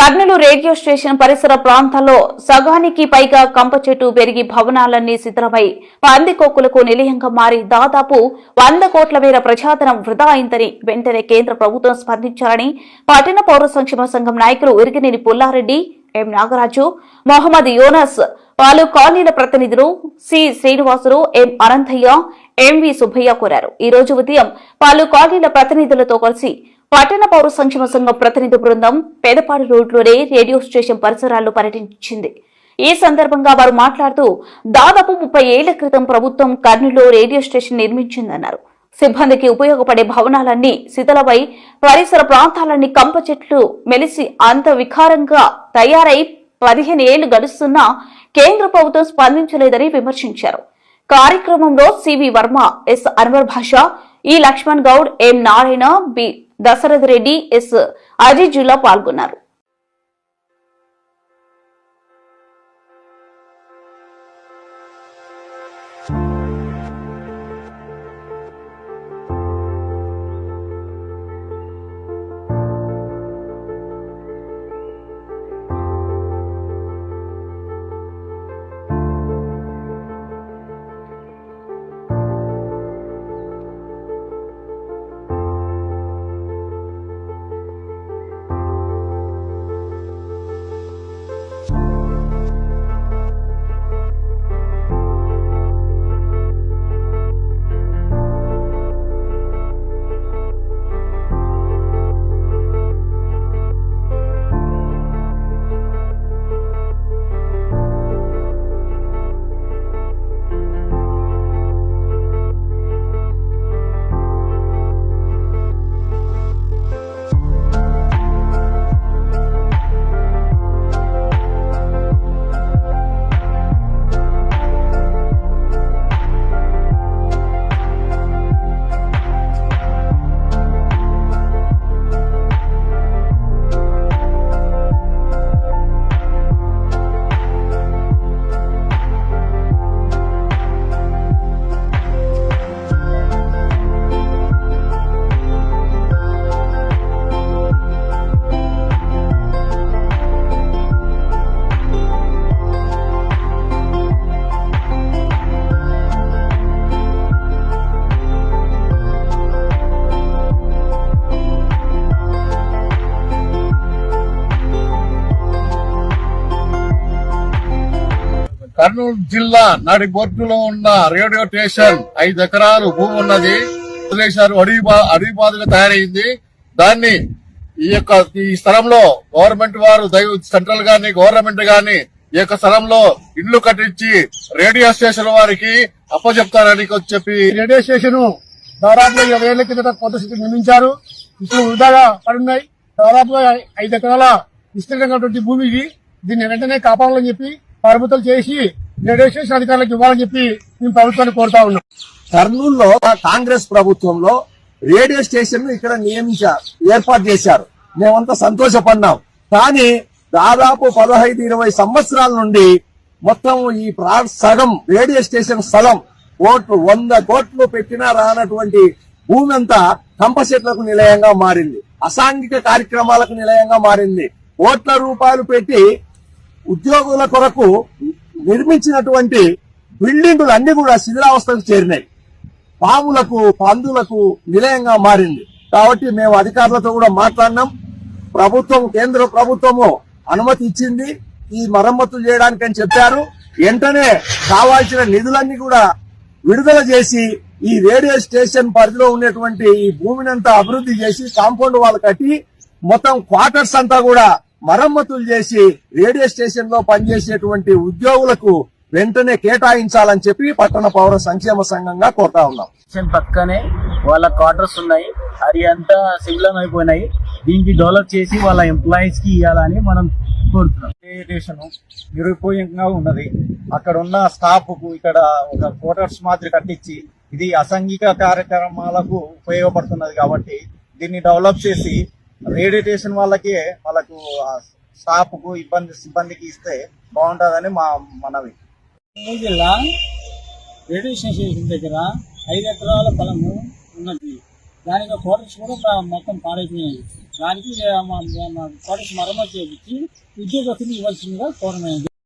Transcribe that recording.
Kurnool radio station పరిసర ప్రాంతాల్లో సగానికి పైగా కంప చెట్టు పెరిగి భవనాలన్నీ శిథిలమై పందికొక్కులకు నిలయంగా మారి దాదాపు 100 కోట్ల మేర ప్రజాధనం వృధా అయిందని వెంటనే కేంద్ర ప్రభుత్వం స్పందించాలని పట్టణ పౌర సంక్షేమ సంఘం నాయకులు ఇరిగినేని పుల్లారెడ్డి, ఎం నాగరాజు, మొహమ్మద్ యోనస్, పలు కాలనీల ప్రతినిధులు సి శ్రీనివాసులు, ఎం అనంతయ్య, ఎంవి సుబ్బయ్య కోరారు. ఈ రోజు ఉదయం పలు కాలనీల ప్రతినిధులతో కలిసి పట్టణ పౌర సంక్షేమ సంఘం ప్రతినిధి బృందం పేదపాడు రోడ్లోనే రేడియో స్టేషన్ పరిసరాల్లో పర్యటించింది. ఈ సందర్భంగా వారు మాట్లాడుతూ దాదాపు 30 ఏళ్ల క్రితం ప్రభుత్వం కర్నూలులో రేడియో స్టేషన్ నిర్మించిందన్నారు. సిబ్బందికి ఉపయోగపడే భవనాలన్నీ శిథిలమై పరిసర ప్రాంతాలన్నీ కంప చెట్లు మెలిసి అంత వికారంగా తయారై 15 ఏళ్లు గడుస్తున్నా కేంద్ర ప్రభుత్వం స్పందించలేదని విమర్శించారు. కార్యక్రమంలో సివి వర్మ, ఎస్ అన్వర్ భాషా, ఈ లక్ష్మణ్ గౌడ్, ఎం నారాయణ, బి దశరథ్ రెడ్డి, ఎస్ అజిజుల్లా పాల్గొన్నారు. కర్నూలు జిల్లా నాటి బోర్డులో ఉన్న రేడియో స్టేషన్ 5 ఎకరాలు భూమి ఉన్నది. వదిలేశారు. అడవి బాధగా తయారైంది. దాన్ని ఈ స్థలంలో గవర్నమెంట్ వారు సెంట్రల్ గాని గవర్నమెంట్ గాని ఈ యొక్క స్థలంలో ఇళ్లు కట్టించి రేడియో స్టేషన్ వారికి అప్పచెప్తారని చెప్పి రేడియో స్టేషన్ దాదాపు 20 ఏళ్ల కిందట కొత్త స్థితి నిర్మించారు. ఇప్పుడు వృధాగా పడున్నాయి. దాదాపుగా 5 ఎకరాల విస్తీర్ణమైనటువంటి భూమి ఇది. దీన్ని వెంటనే కాపాడాలని చెప్పి ప్రభుత్వం చేసి రేడియో స్టేషన్ అధికారులకు ఇవ్వాలని చెప్పి మేము ప్రభుత్వాన్ని కోరుతా ఉన్నాం. కర్నూలులో కాంగ్రెస్ ప్రభుత్వంలో రేడియో స్టేషన్ ఇక్కడ ఏర్పాటు చేశారు. మేమంతా సంతోషపడినాం. కానీ దాదాపు 15-20 సంవత్సరాల నుండి మొత్తం ఈ సగం రేడియో స్టేషన్ స్థలం 100 కోట్లు పెట్టినా రానటువంటి భూమి అంతా కంప చెట్లకు నిలయంగా మారింది. అసాంఘిక కార్యక్రమాలకు నిలయంగా మారింది. కోట్ల రూపాయలు పెట్టి ఉద్యోగుల కొరకు నిర్మించినటువంటి బిల్డింగులు అన్ని కూడా శిథిలావస్థకు చేరినాయి. పాములకు, పందులకు నిలయంగా మారింది. కాబట్టి మేము అధికారులతో కూడా మాట్లాడినాం. కేంద్ర ప్రభుత్వము అనుమతి ఇచ్చింది ఈ మరమ్మతులు చేయడానికి అని చెప్పారు. వెంటనే కావాల్సిన నిధులన్నీ కూడా విడుదల చేసి ఈ రేడియో స్టేషన్ పరిధిలో ఉన్నటువంటి ఈ భూమినంతా అభివృద్ధి చేసి కాంపౌండ్ వాళ్ళు కట్టి మొత్తం క్వార్టర్స్ అంతా కూడా మరమ్మతులు చేసి రేడియో స్టేషన్ లో పనిచేసేటువంటి ఉద్యోగులకు వెంటనే కేటాయించాలని చెప్పి పట్టణ పౌర సంక్షేమ సంఘంగా కోరుతా ఉన్నాం. పక్కనే వాళ్ళ క్వార్టర్స్ ఉన్నాయి. అది అంతా శిథిలం అయిపోయినాయి. దీనికి డెవలప్ చేసి వాళ్ళ ఎంప్లాయీస్ కి ఇవ్వాలని మనం కోరుతున్నాం. రేడియేషన్ నిరుపయోగంగా ఉన్నది. అక్కడ ఉన్న స్టాఫ్ కు ఇక్కడ ఒక క్వార్టర్స్ మాదిరి కట్టించి ఇది అసాంఘిక కార్యక్రమాలకు ఉపయోగపడుతున్నది. కాబట్టి దీన్ని డెవలప్ చేసి రేడియేషన్ వాళ్ళకు స్టాఫ్ కు సిబ్బందికి ఇస్తే బాగుంటుందని మా మనవి. జిల్లా రేడియో స్టేషన్ దగ్గర 5 ఎకరాల పొలము ఉన్నది. దానికి క్వార్టర్స్ కూడా మొత్తం పాడైపోయినాయి. దానికి క్వార్టర్స్ మరమ్మతు చేయించి ఉద్యోగస్తులు ఇవ్వాల్సిందిగా కోరమైంది.